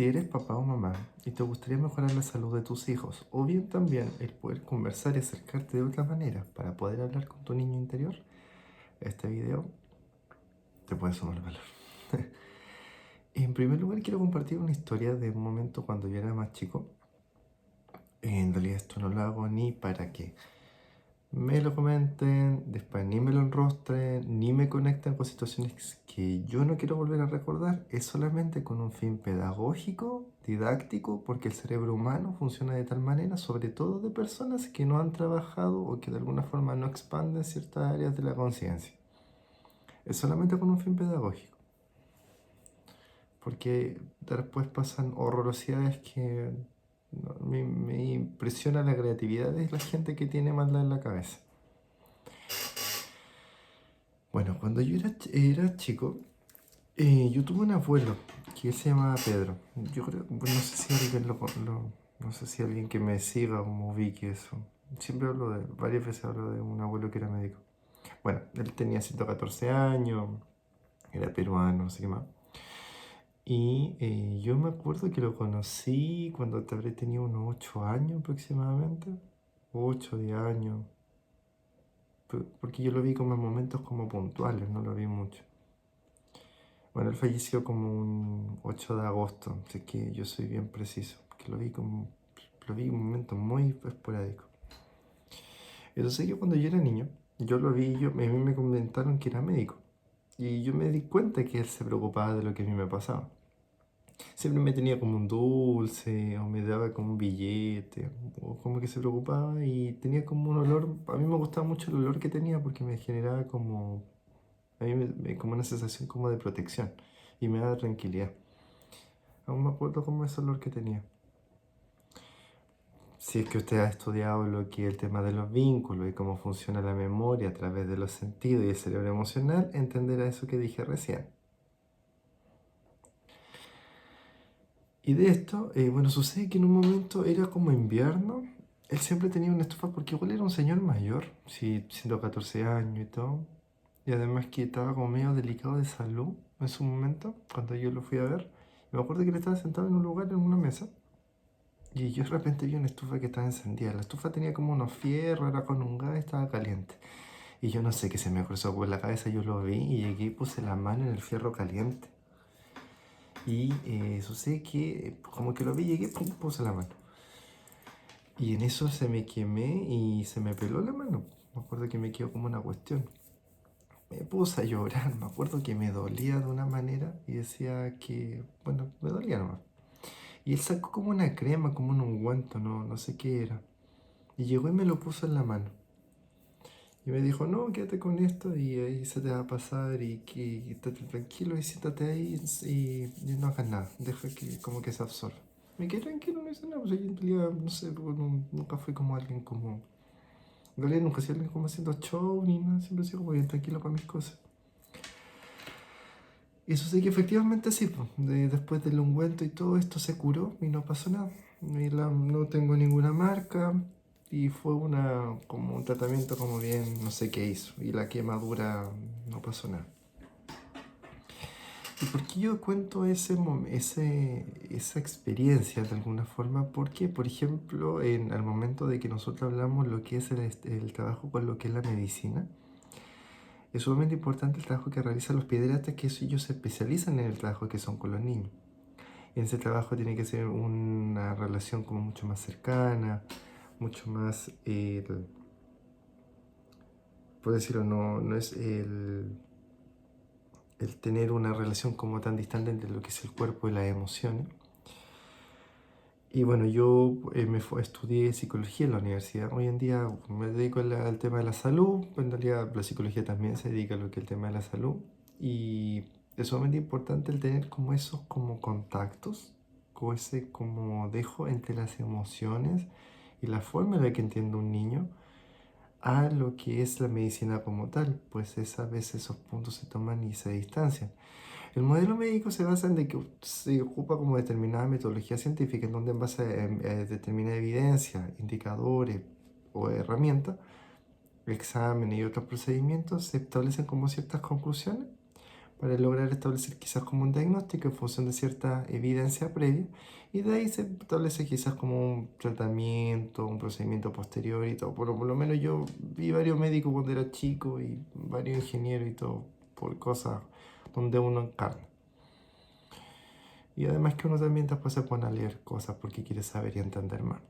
Si eres papá o mamá y te gustaría mejorar la salud de tus hijos, o bien también el poder conversar y acercarte de otra manera para poder hablar con tu niño interior, este video te puede sumar valor. En primer lugar, quiero compartir una historia de un momento cuando yo era más chico. En realidad esto no lo hago ni para que me lo comenten, después ni me lo enrostren, ni me conecten con situaciones que yo no quiero volver a recordar. Es solamente con un fin pedagógico, didáctico, porque el cerebro humano funciona de tal manera, sobre todo de personas que no han trabajado o que de alguna forma no expanden ciertas áreas de la conciencia. Es solamente con un fin pedagógico, porque después pasan horrorosidades que me impresiona la creatividad de la gente que tiene maldad en la cabeza. Bueno, cuando yo era chico, yo tuve un abuelo que él se llamaba Pedro. Yo creo, bueno, no sé si alguien no sé si alguien que me siga o me ubique eso. Siempre varias veces hablo de un abuelo que era médico. Bueno, él tenía 114 años, era peruano, no sé qué más. Y yo me acuerdo que lo conocí cuando te habré tenido unos 8 años aproximadamente. 8, 10 años. Porque yo lo vi como en momentos como puntuales, no lo vi mucho. Bueno, él falleció como un 8 de agosto, así que yo soy bien preciso, porque lo vi en un momento muy esporádico. Entonces yo cuando yo era niño, yo lo vi, a mí me comentaron que era médico. Y yo me di cuenta que él se preocupaba de lo que a mí me pasaba. Siempre me tenía como un dulce, o me daba como un billete, o como que se preocupaba y tenía como un olor, a mí me gustaba mucho el olor que tenía porque me generaba como, como una sensación como de protección y me daba tranquilidad. Aún me acuerdo como ese olor que tenía. Si es que usted ha estudiado lo que es el tema de los vínculos y cómo funciona la memoria a través de los sentidos y el cerebro emocional, entenderá eso que dije recién. Y de esto, bueno, sucede que en un momento era como invierno. Él siempre tenía una estufa porque igual era un señor mayor, sí, 114 años y todo. Y además que estaba como medio delicado de salud en su momento, cuando yo lo fui a ver. Y me acuerdo que él estaba sentado en un lugar, en una mesa. Y yo de repente vi una estufa que estaba encendida. La estufa tenía como unos fierros, era con un gas, estaba caliente. Y yo no sé qué se me cruzó por la cabeza, yo lo vi y llegué y puse la mano en el fierro caliente. Y sucede que como que lo vi, llegué, pum, puse la mano. Y en eso se me quemé y se me peló la mano. Me acuerdo que me quedó como una cuestión. Me puse a llorar, me acuerdo que me dolía de una manera y decía que, bueno, me dolía nomás. Y él sacó como una crema, como un ungüento, no sé qué era. Y llegó y me lo puso en la mano. Y me dijo, no, quédate con esto y ahí se te va a pasar y estate tranquilo y siéntate ahí y no hagas nada. Deja que como que se absorba. Me quedé tranquilo, no hice nada. Pues yo en realidad, no sé, pues, nunca fui como alguien como... En realidad nunca he sido alguien como haciendo show ni nada. Siempre he sido como bien tranquilo para mis cosas. Y eso sí que efectivamente sí, pues, después del ungüento y todo esto se curó y no pasó nada. No tengo ninguna marca y fue como un tratamiento como bien, no sé qué hizo. Y la quemadura no pasó nada. ¿Y por qué yo cuento esa experiencia de alguna forma? Porque, por ejemplo, al momento de que nosotros hablamos lo que es el trabajo con lo que es la medicina, es sumamente importante el trabajo que realizan los pediatras, que ellos se especializan en el trabajo que son con los niños. En ese trabajo tiene que ser una relación como mucho más cercana, mucho más, por decirlo, no es el tener una relación como tan distante entre lo que es el cuerpo y las emociones. Y bueno, yo estudié psicología en la universidad. Hoy en día me dedico al tema de la salud. En realidad la psicología también se dedica a lo que es el tema de la salud. Y es sumamente importante el tener como esos como contactos, con ese como dejo entre las emociones y la forma en la que entiende un niño a lo que es la medicina como tal. Pues a veces esos puntos se toman y se distancian. El modelo médico se basa en de que se ocupa como determinada metodología científica en donde en base a determinada evidencia, indicadores o herramientas, exámenes y otros procedimientos se establecen como ciertas conclusiones para lograr establecer quizás como un diagnóstico en función de cierta evidencia previa, y de ahí se establece quizás como un tratamiento, un procedimiento posterior y todo. Por lo menos yo vi varios médicos cuando era chico y varios ingenieros y todo, por cosas donde uno encarna. Y además que uno también después se pone a leer cosas porque quiere saber y entender más.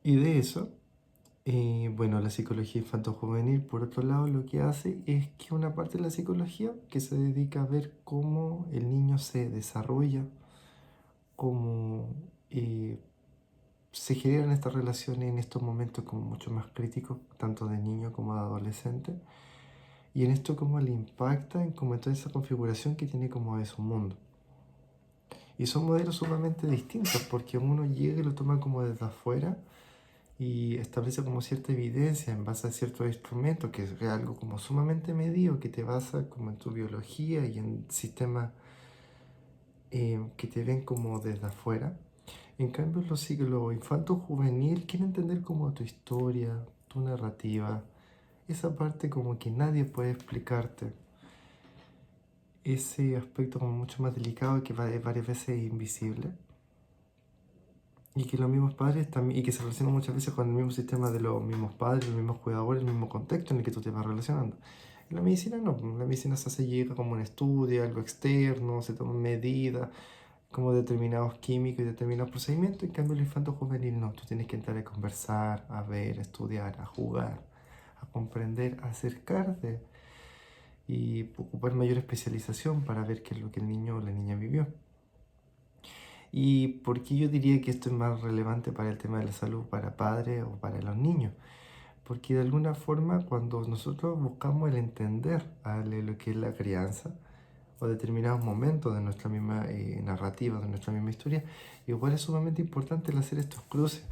Y de eso, bueno, la psicología infanto-juvenil, por otro lado, lo que hace es que una parte de la psicología que se dedica a ver cómo el niño se desarrolla, cómo eh, se generan estas relaciones en estos momentos como mucho más críticos, tanto de niño como de adolescente, y en esto cómo le impacta en como en toda esa configuración que tiene como de su mundo. Y son modelos sumamente distintos porque uno llega y lo toma como desde afuera y establece como cierta evidencia en base a ciertos instrumentos, que es algo como sumamente medido, que te basa como en tu biología y en sistemas que te ven como desde afuera. En cambio, los infantos juvenil quieren entender como tu historia, tu narrativa, esa parte como que nadie puede explicarte, ese aspecto como mucho más delicado que varias veces es invisible. Y que los mismos padres también, y que se relaciona muchas veces con el mismo sistema de los mismos padres, los mismos cuidadores, el mismo contexto en el que tú te vas relacionando. En la medicina no, en la medicina se hace llega como un estudio, algo externo, se toman medidas, como determinados químicos y determinados procedimientos. En cambio, el infanto juvenil no, tú tienes que entrar a conversar, a ver, a estudiar, a jugar, a comprender, a acercarte y ocupar mayor especialización para ver qué es lo que el niño o la niña vivió. ¿Y por qué yo diría que esto es más relevante para el tema de la salud para padres o para los niños? Porque de alguna forma cuando nosotros buscamos el entender lo que es la crianza o determinados momentos de nuestra misma narrativa, de nuestra misma historia, igual es sumamente importante el hacer estos cruces.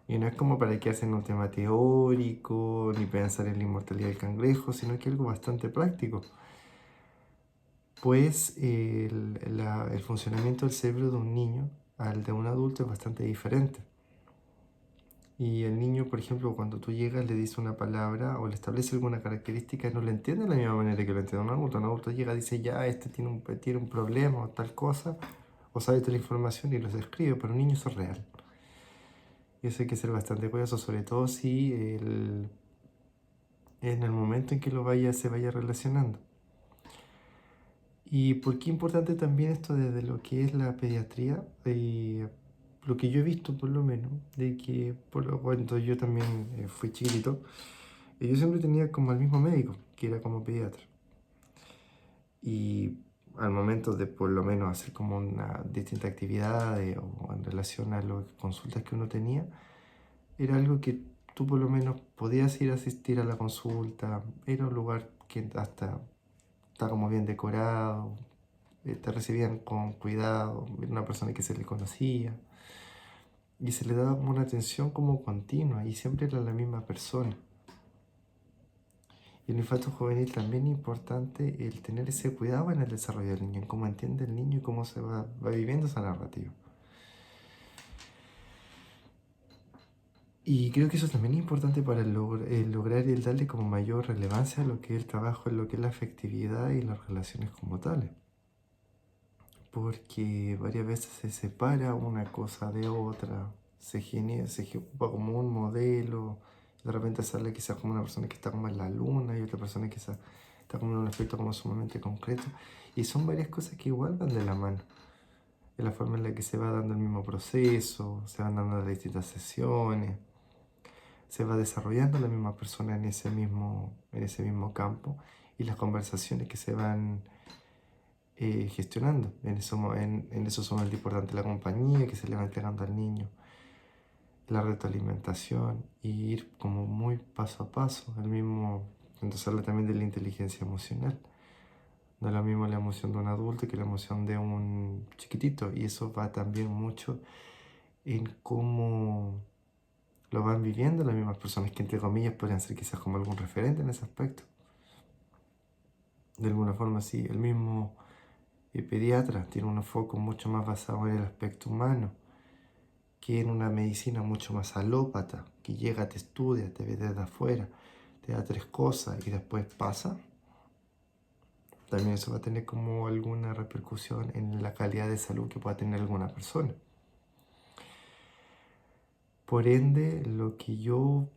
Y no es como para quedarse en un tema teórico, ni pensar en la inmortalidad del cangrejo, sino que algo bastante práctico. Pues el funcionamiento del cerebro de un niño al de un adulto es bastante diferente. Y el niño, por ejemplo, cuando tú llegas, le dices una palabra o le establece alguna característica, no lo entiende de la misma manera que lo entiende un adulto. Un adulto llega y dice, ya, este tiene un problema o tal cosa, o sabe toda la información y los escribe, pero un niño eso es real. Y eso hay que ser bastante cuidadoso, sobre todo si en el momento en que se vaya relacionando. ¿Y por qué es importante también esto desde lo que es la pediatría? Lo que yo he visto por lo menos, de que por lo cuando yo también fui chiquitito, yo siempre tenía como el mismo médico, que era como pediatra. Y al momento de por lo menos hacer como una distinta actividad o en relación a las consultas que uno tenía, era algo que tú por lo menos podías ir a asistir a la consulta, era un lugar que hasta está como bien decorado, te recibían con cuidado, era una persona que se le conocía y se le daba como una atención como continua y siempre era la misma persona. Y en el infarto juvenil también es importante el tener ese cuidado en el desarrollo del niño, en cómo entiende el niño y cómo va viviendo esa narrativa. Y creo que eso también es importante para el lograr y el darle como mayor relevancia a lo que es el trabajo, en lo que es la afectividad y las relaciones como tales. Porque varias veces se separa una cosa de otra, se ocupa como un modelo, de repente sale quizás como una persona que está como en la luna y otra persona que está como en un aspecto como sumamente concreto, y son varias cosas que igual van de la mano, en la forma en la que se va dando el mismo proceso, se van dando las distintas sesiones, se va desarrollando la misma persona en ese mismo campo, y las conversaciones que se van gestionando. En eso son el importante la compañía que se le va entregando al niño, la retroalimentación y ir como muy paso a paso. El mismo, entonces habla también de la inteligencia emocional. No es lo mismo la emoción de un adulto que la emoción de un chiquitito. Y eso va también mucho en cómo lo van viviendo las mismas personas que entre comillas podrían ser quizás como algún referente en ese aspecto. De alguna forma sí, el mismo pediatra tiene un enfoque mucho más basado en el aspecto humano, que en una medicina mucho más alópata, que llega, te estudia, te ve desde afuera, te da tres cosas y después pasa. también eso va a tener como alguna repercusión en la calidad de salud que pueda tener alguna persona. Por ende, lo que yo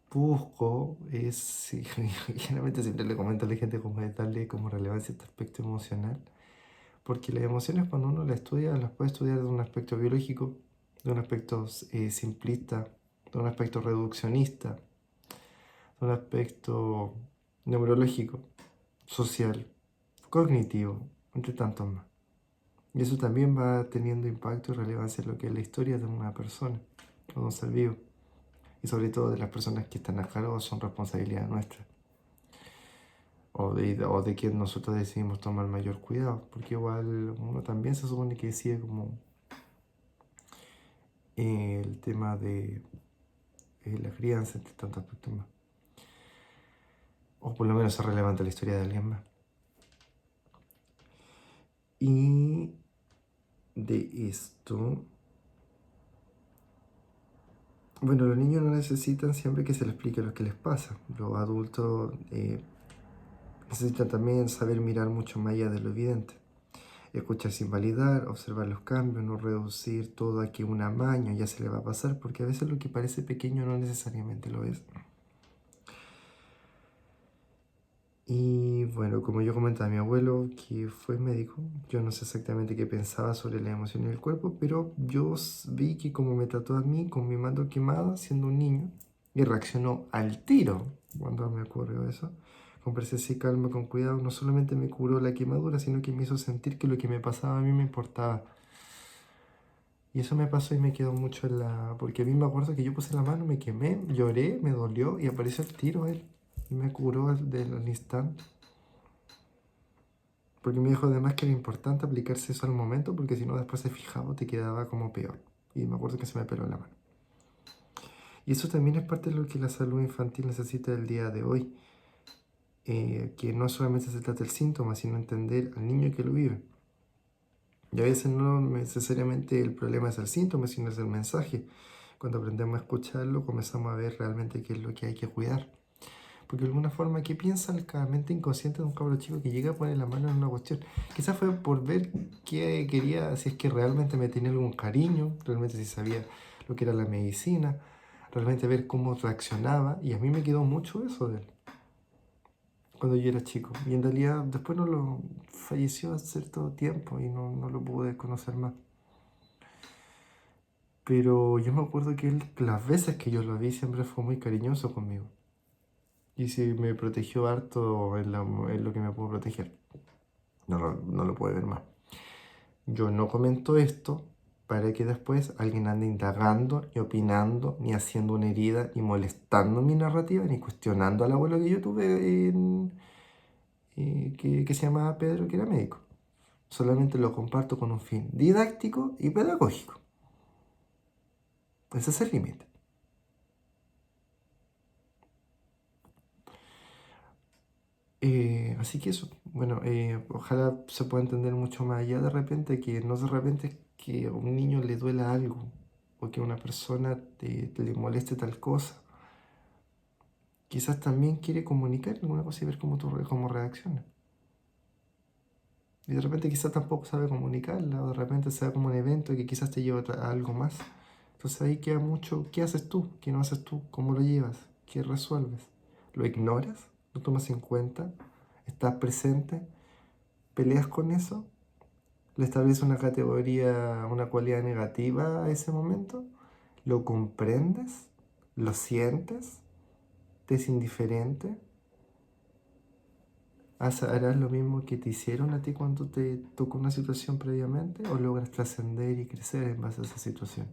busco es, sí, generalmente siempre le comento a la gente como es darle como relevancia a este aspecto emocional, porque las emociones cuando uno las estudia, las puede estudiar de un aspecto biológico, de un aspecto simplista, de un aspecto reduccionista, de un aspecto neurológico, social, cognitivo, entre tantos más. Y eso también va teniendo impacto y relevancia en lo que es la historia de una persona o de un ser vivo. Y sobre todo de las personas que están a cargo son responsabilidad nuestra. O de quien nosotros decidimos tomar mayor cuidado. Porque igual uno también se supone que decide como el tema de la crianza, entre tantos aspectos más. O por lo menos es relevante la historia de alguien más. Y de esto, bueno, los niños no necesitan siempre que se les explique lo que les pasa. Los adultos necesitan también saber mirar mucho más allá de lo evidente. Escuchar sin validar, observar los cambios, no reducir todo a que un amaño ya se le va a pasar, porque a veces lo que parece pequeño no necesariamente lo es. Y bueno, como yo comentaba, mi abuelo, que fue médico, yo no sé exactamente qué pensaba sobre la emoción y el cuerpo, pero yo vi que como me trató a mí con mi mano quemada siendo un niño, y reaccionó al tiro cuando me ocurrió eso, con presencia y calma, con cuidado, no solamente me curó la quemadura, sino que me hizo sentir que lo que me pasaba a mí me importaba. Y eso me pasó y me quedó mucho en la... Porque a mí me acuerdo que yo puse la mano, me quemé, lloré, me dolió y apareció el tiro él. Y me curó del instante. Porque me dijo además que era importante aplicarse eso al momento porque si no después se fijaba o te quedaba como peor. Y me acuerdo que se me peló la mano. Y eso también es parte de lo que la salud infantil necesita el día de hoy. Que no solamente se trata del síntoma, sino entender al niño que lo vive. Y a veces no necesariamente el problema es el síntoma, sino es el mensaje. Cuando aprendemos a escucharlo, comenzamos a ver realmente qué es lo que hay que cuidar. Porque de alguna forma, ¿qué piensa la mente inconsciente de un cabro chico que llega a poner la mano en una cuestión? Quizás fue por ver qué quería, si es que realmente me tenía algún cariño, realmente si sabía lo que era la medicina, realmente ver cómo reaccionaba. Y a mí me quedó mucho eso de él cuando yo era chico. Y en realidad después no lo falleció hace cierto tiempo y no lo pude conocer más. Pero yo me acuerdo que él, las veces que yo lo vi, siempre fue muy cariñoso conmigo. Y sí, me protegió harto en lo que me pudo proteger. No lo puede ver más. Yo no comento esto para que después alguien ande indagando, ni opinando, ni haciendo una herida, ni molestando mi narrativa, ni cuestionando al abuelo que yo tuve que se llamaba Pedro, que era médico. Solamente lo comparto con un fin didáctico y pedagógico. Ese es el límite. Así que eso, bueno, ojalá se pueda entender mucho más allá de repente, que no de repente que a un niño le duela algo o que a una persona le moleste tal cosa. Quizás también quiere comunicar alguna cosa y ver cómo reacciona. Y de repente quizás tampoco sabe comunicarla o de repente sea como un evento que quizás te lleva a algo más. Entonces ahí queda mucho, ¿qué haces tú? ¿Qué no haces tú? ¿Cómo lo llevas? ¿Qué resuelves? ¿Lo ignoras? ¿Lo tomas en cuenta? ¿Estás presente? ¿Peleas con eso? ¿Le estableces una categoría, una cualidad negativa a ese momento? ¿Lo comprendes? ¿Lo sientes? ¿Te es indiferente? ¿Harás lo mismo que te hicieron a ti cuando te tocó una situación previamente? ¿O logras trascender y crecer en base a esa situación?